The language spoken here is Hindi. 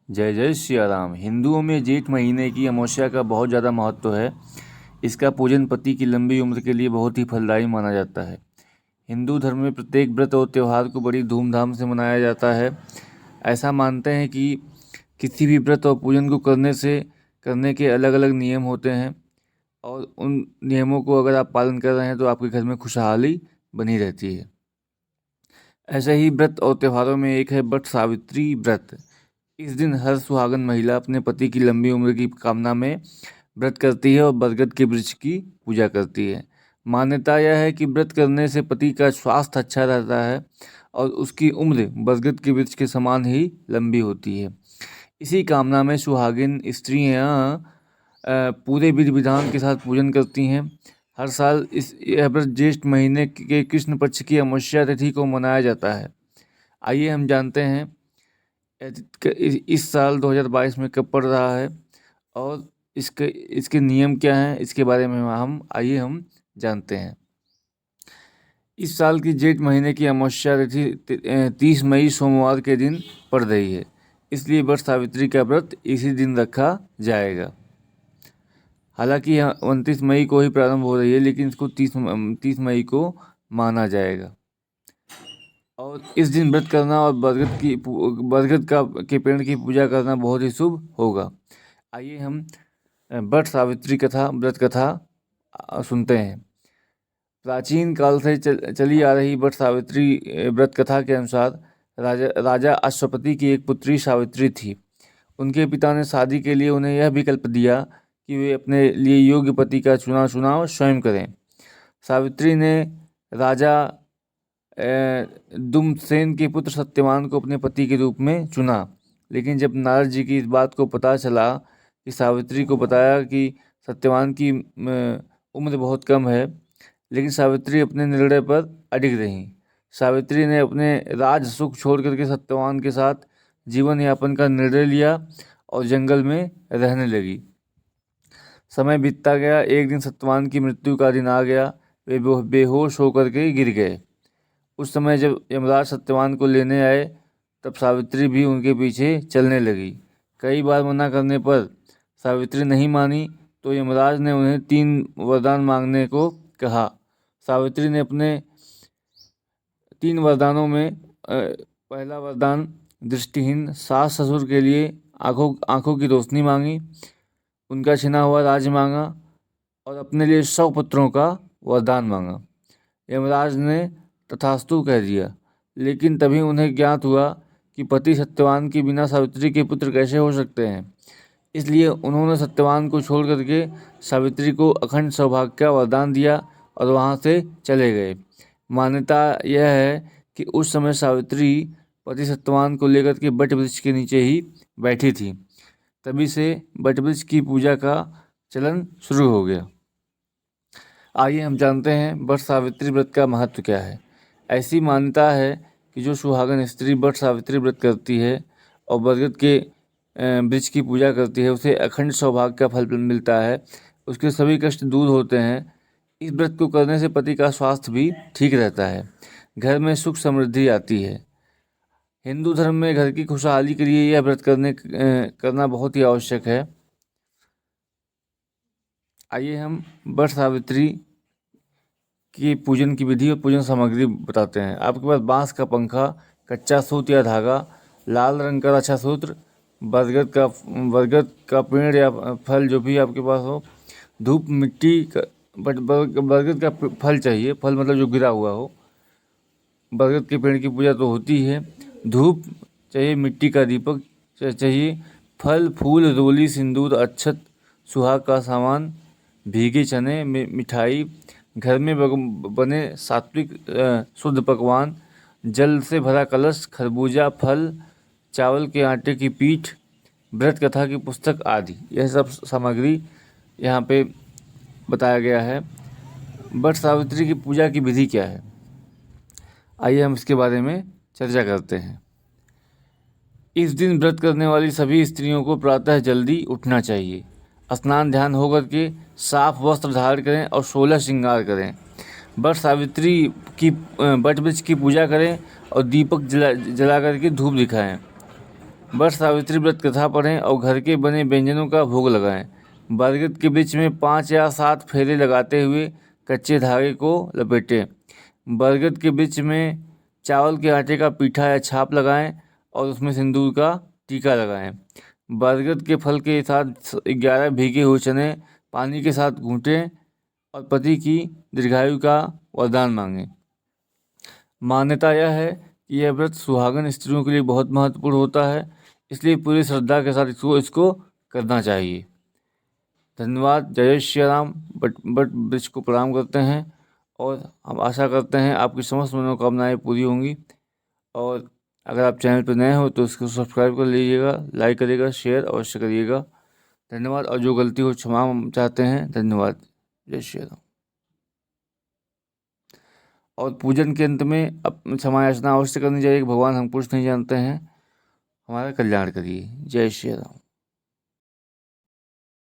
जय जय सिया राम। हिंदुओं में जेठ महीने की अमावस्या का बहुत ज़्यादा महत्व है। इसका पूजन पति की लंबी उम्र के लिए बहुत ही फलदायी माना जाता है। हिंदू धर्म में प्रत्येक व्रत और त्यौहार को बड़ी धूमधाम से मनाया जाता है। ऐसा मानते हैं कि किसी भी व्रत और पूजन को करने के अलग अलग नियम होते हैं और उन नियमों को अगर आप पालन कर रहे हैं तो आपके घर में खुशहाली बनी रहती है। ऐसे ही व्रत और त्योहारों में एक है वट सावित्री व्रत। इस दिन हर सुहागन महिला अपने पति की लंबी उम्र की कामना में व्रत करती है और बरगद के वृक्ष की पूजा करती है। मान्यता यह है कि व्रत करने से पति का स्वास्थ्य अच्छा रहता है और उसकी उम्र बरगद के वृक्ष के समान ही लंबी होती है। इसी कामना में सुहागिन स्त्रियां पूरे विधि विधान के साथ पूजन करती हैं। हर साल यह व्रत ज्येष्ठ महीने के कृष्ण पक्ष की अमावस्या तिथि को मनाया जाता है। आइए हम जानते हैं इस साल 2022 में कब पड़ रहा है और इसके इसके नियम क्या हैं, इसके बारे में हम जानते हैं। इस साल की जेठ महीने की अमावस्या तिथि 30 मई सोमवार के दिन पड़ रही है, इसलिए वट सावित्री का व्रत इसी दिन रखा जाएगा। हालांकि 29 मई को ही प्रारंभ हो रही है, लेकिन इसको 30 मई को माना जाएगा। और इस दिन व्रत करना और बरगद के पेड़ की पूजा करना बहुत ही शुभ होगा। आइए हम वट सावित्री कथा व्रत कथा सुनते हैं। प्राचीन काल से चली आ रही वट सावित्री व्रत कथा के अनुसार राजा अश्वपति की एक पुत्री सावित्री थी। उनके पिता ने शादी के लिए उन्हें यह विकल्प दिया कि वे अपने लिए योग्य पति का चुनाव स्वयं करें। सावित्री ने राजा दुम्नसेन के पुत्र सत्यवान को अपने पति के रूप में चुना। लेकिन जब नारद जी की इस बात को पता चला कि सावित्री को बताया कि सत्यवान की उम्र बहुत कम है, लेकिन सावित्री अपने निर्णय पर अडिग रही। सावित्री ने अपने राज सुख छोड़ करके सत्यवान के साथ जीवन यापन का निर्णय लिया और जंगल में रहने लगी। समय बीतता गया। एक दिन सत्यवान की मृत्यु का दिन आ गया। वे बेहोश होकर के गिर गए। उस समय जब यमराज सत्यवान को लेने आए, तब सावित्री भी उनके पीछे चलने लगी। कई बार मना करने पर सावित्री नहीं मानी, तो यमराज ने उन्हें 3 वरदान मांगने को कहा। सावित्री ने अपने 3 वरदानों में पहला वरदान दृष्टिहीन सास ससुर के लिए आंखों की रोशनी मांगी, उनका छिना हुआ राज्य मांगा और अपने लिए 100 पुत्रों का वरदान मांगा। यमराज ने तथास्तु कह दिया, लेकिन तभी उन्हें ज्ञात हुआ कि पति सत्यवान के बिना सावित्री के पुत्र कैसे हो सकते हैं। इसलिए उन्होंने सत्यवान को छोड़ करके सावित्री को अखंड सौभाग्य का वरदान दिया और वहाँ से चले गए। मान्यता यह है कि उस समय सावित्री पति सत्यवान को लेकर के वट वृक्ष के नीचे ही बैठी थी। तभी से वट वृक्ष की पूजा का चलन शुरू हो गया। आइए हम जानते हैं वट सावित्री व्रत का महत्व क्या है। ऐसी मान्यता है कि जो सुहागन स्त्री वट सावित्री व्रत करती है और बरगद के वृक्ष की पूजा करती है, उसे अखंड सौभाग्य का फल मिलता है। उसके सभी कष्ट दूर होते हैं। इस व्रत को करने से पति का स्वास्थ्य भी ठीक रहता है, घर में सुख समृद्धि आती है। हिंदू धर्म में घर की खुशहाली के लिए यह व्रत करना बहुत ही आवश्यक है। आइए हम वट सावित्री की पूजन की विधि और पूजन सामग्री बताते हैं। आपके पास बांस का पंखा, कच्चा सूत या धागा, लाल रंग का अच्छा सूत्र, बरगद का पेड़ या फल जो भी आपके पास हो, धूप मिट्टी का बरगद का फल चाहिए, फल मतलब जो गिरा हुआ हो। बरगद के पेड़ की पूजा तो होती है। धूप चाहिए, मिट्टी का दीपक चाहिए, फल फूल रोली सिंदूर अक्षत सुहाग का सामान, भीगे चने मिठाई, घर में बने सात्विक शुद्ध पकवान, जल से भरा कलश, खरबूजा फल, चावल के आटे की पीठ, व्रत कथा की पुस्तक आदि। यह सब सामग्री यहाँ पे बताया गया है। वट सावित्री की पूजा की विधि क्या है, आइए हम इसके बारे में चर्चा करते हैं। इस दिन व्रत करने वाली सभी स्त्रियों को प्रातः जल्दी उठना चाहिए। स्नान ध्यान होकर के साफ वस्त्र धारण करें और 16 श्रृंगार करें। वट सावित्री की वट वृक्ष की पूजा करें और दीपक जला करके धूप दिखाएं। वट सावित्री व्रत कथा पढ़ें और घर के बने व्यंजनों का भोग लगाएं। बरगद के वृक्ष में 5 या 7 फेरे लगाते हुए कच्चे धागे को लपेटें। बरगद के वृक्ष में चावल के आटे का पीठा या छाप लगाएं और उसमें सिंदूर का टीका लगाएं। बरगद के फल के साथ 11 भीगे हुए चने पानी के साथ घूंटें और पति की दीर्घायु का वरदान मांगें। मान्यता यह है कि यह व्रत सुहागन स्त्रियों के लिए बहुत महत्वपूर्ण होता है, इसलिए पूरी श्रद्धा के साथ इसको करना चाहिए। धन्यवाद। जय श्री राम। बट वृक्ष को प्रणाम करते हैं और हम आशा करते हैं आपकी समस्त मनोकामनाएं पूरी होंगी। और अगर आप चैनल पर नए हो तो इसको सब्सक्राइब कर लीजिएगा, लाइक करिएगा, शेयर अवश्य करिएगा। धन्यवाद। और जो गलती हो क्षमा चाहते हैं। धन्यवाद। जय श्री राम। और पूजन के अंत में क्षमा याचना अवश्य करनी चाहिए कि भगवान हम कुछ नहीं जानते हैं, हमारा कल्याण करिए। जय श्री राम।